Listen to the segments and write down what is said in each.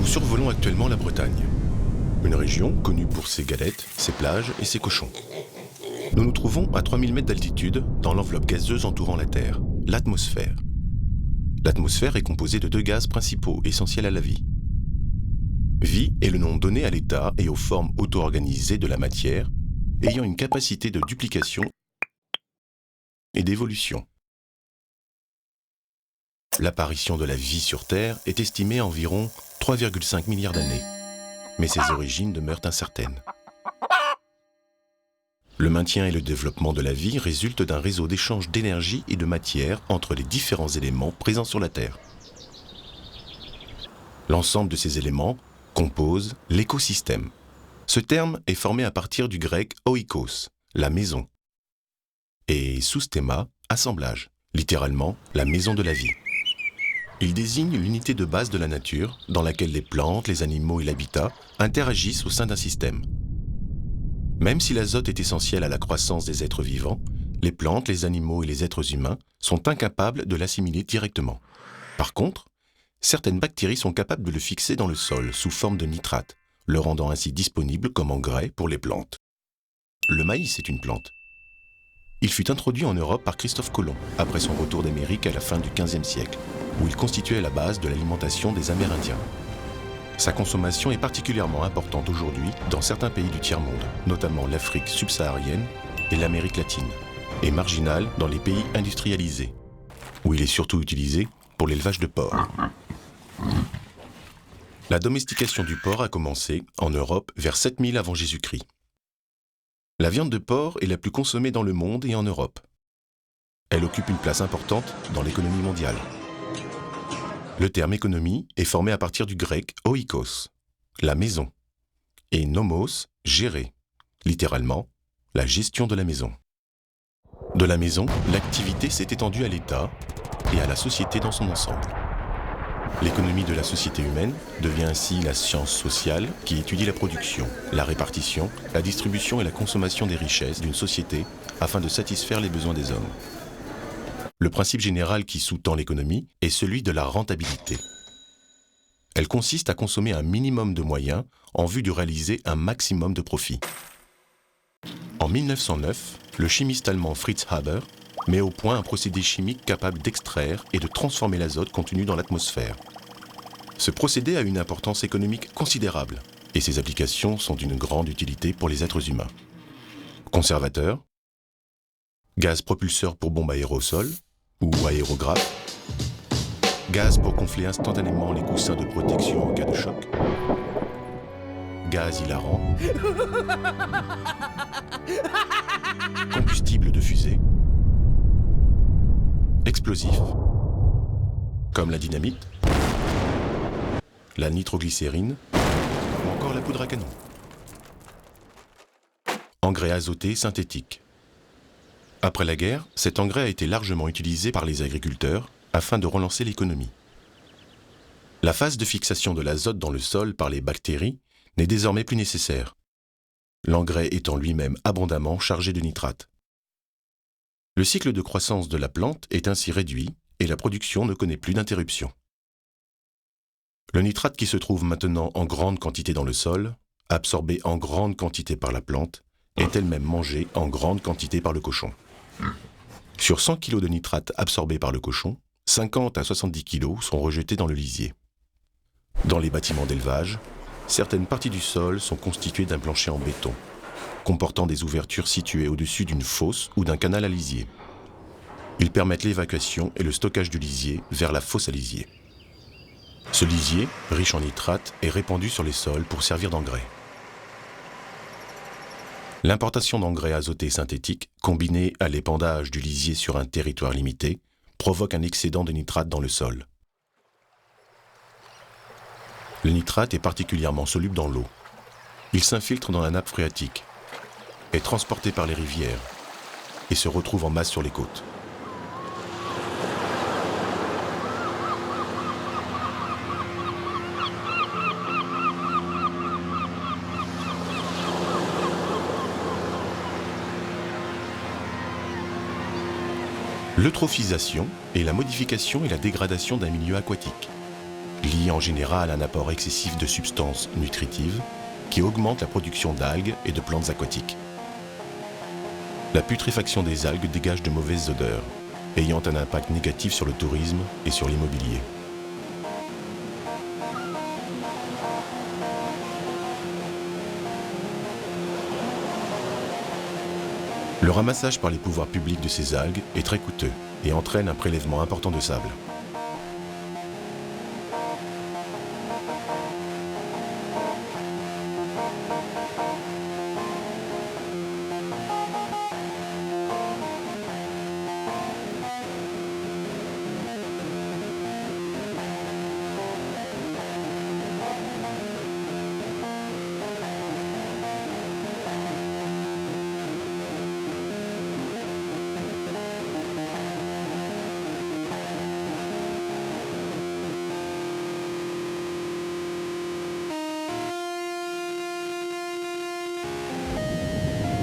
Nous survolons actuellement la Bretagne, une région connue pour ses galettes, ses plages et ses cochons. Nous nous trouvons à 3000 mètres d'altitude dans l'enveloppe gazeuse entourant la Terre, l'atmosphère. L'atmosphère est composée de deux gaz principaux essentiels à la vie. Vie est le nom donné à l'état et aux formes auto-organisées de la matière ayant une capacité de duplication et d'évolution. L'apparition de la vie sur Terre est estimée à environ 3,5 milliards d'années, mais ses origines demeurent incertaines. Le maintien et le développement de la vie résultent d'un réseau d'échange d'énergie et de matière entre les différents éléments présents sur la Terre. L'ensemble de ces éléments compose l'écosystème. Ce terme est formé à partir du grec oikos, la maison, et soustema, assemblage, littéralement la maison de la vie. Il désigne l'unité de base de la nature dans laquelle les plantes, les animaux et l'habitat interagissent au sein d'un système. Même si l'azote est essentiel à la croissance des êtres vivants, les plantes, les animaux et les êtres humains sont incapables de l'assimiler directement. Par contre, certaines bactéries sont capables de le fixer dans le sol sous forme de nitrate, le rendant ainsi disponible comme engrais pour les plantes. Le maïs est une plante. Il fut introduit en Europe par Christophe Colomb, après son retour d'Amérique à la fin du XVe siècle, où il constituait la base de l'alimentation des Amérindiens. Sa consommation est particulièrement importante aujourd'hui dans certains pays du tiers-monde, notamment l'Afrique subsaharienne et l'Amérique latine, et marginale dans les pays industrialisés, où il est surtout utilisé pour l'élevage de porcs. La domestication du porc a commencé en Europe vers 7000 avant Jésus-Christ. La viande de porc est la plus consommée dans le monde et en Europe. Elle occupe une place importante dans l'économie mondiale. Le terme économie est formé à partir du grec oikos, la maison, et nomos, gérer, littéralement, la gestion de la maison. De la maison, l'activité s'est étendue à l'État et à la société dans son ensemble. L'économie de la société humaine devient ainsi la science sociale qui étudie la production, la répartition, la distribution et la consommation des richesses d'une société afin de satisfaire les besoins des hommes. Le principe général qui sous-tend l'économie est celui de la rentabilité. Elle consiste à consommer un minimum de moyens en vue de réaliser un maximum de profit. En 1909, le chimiste allemand Fritz Haber met au point un procédé chimique capable d'extraire et de transformer l'azote contenu dans l'atmosphère. Ce procédé a une importance économique considérable et ses applications sont d'une grande utilité pour les êtres humains. Conservateur, gaz propulseur pour bombes aérosols ou aérographe, gaz pour gonfler instantanément les coussins de protection en cas de choc, gaz hilarant, combustible de fusée, explosif, comme la dynamite, la nitroglycérine ou encore la poudre à canon. Engrais azoté synthétique. Après la guerre, cet engrais a été largement utilisé par les agriculteurs afin de relancer l'économie. La phase de fixation de l'azote dans le sol par les bactéries n'est désormais plus nécessaire, l'engrais étant lui-même abondamment chargé de nitrate. Le cycle de croissance de la plante est ainsi réduit et la production ne connaît plus d'interruption. Le nitrate qui se trouve maintenant en grande quantité dans le sol, absorbé en grande quantité par la plante, est elle-même mangé en grande quantité par le cochon. Sur 100 kg de nitrate absorbés par le cochon, 50 à 70 kg sont rejetés dans le lisier. Dans les bâtiments d'élevage, certaines parties du sol sont constituées d'un plancher en béton, comportant des ouvertures situées au-dessus d'une fosse ou d'un canal à lisier. Ils permettent l'évacuation et le stockage du lisier vers la fosse à lisier. Ce lisier, riche en nitrate, est répandu sur les sols pour servir d'engrais. L'importation d'engrais azotés synthétiques, combinée à l'épandage du lisier sur un territoire limité, provoque un excédent de nitrate dans le sol. Le nitrate est particulièrement soluble dans l'eau. Il s'infiltre dans la nappe phréatique, est transporté par les rivières et se retrouve en masse sur les côtes. L'eutrophisation est la modification et la dégradation d'un milieu aquatique. lié en général à un apport excessif de substances nutritives qui augmentent la production d'algues et de plantes aquatiques. La putréfaction des algues dégage de mauvaises odeurs, ayant un impact négatif sur le tourisme et sur l'immobilier. Le ramassage par les pouvoirs publics de ces algues est très coûteux et entraîne un prélèvement important de sable.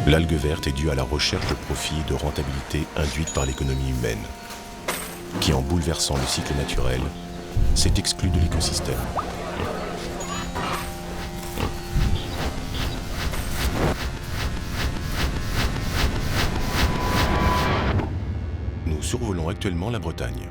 L'algue verte est due à la recherche de profit et de rentabilité induite par l'économie humaine, qui, en bouleversant le cycle naturel, s'est exclue de l'écosystème. Nous survolons actuellement la Bretagne.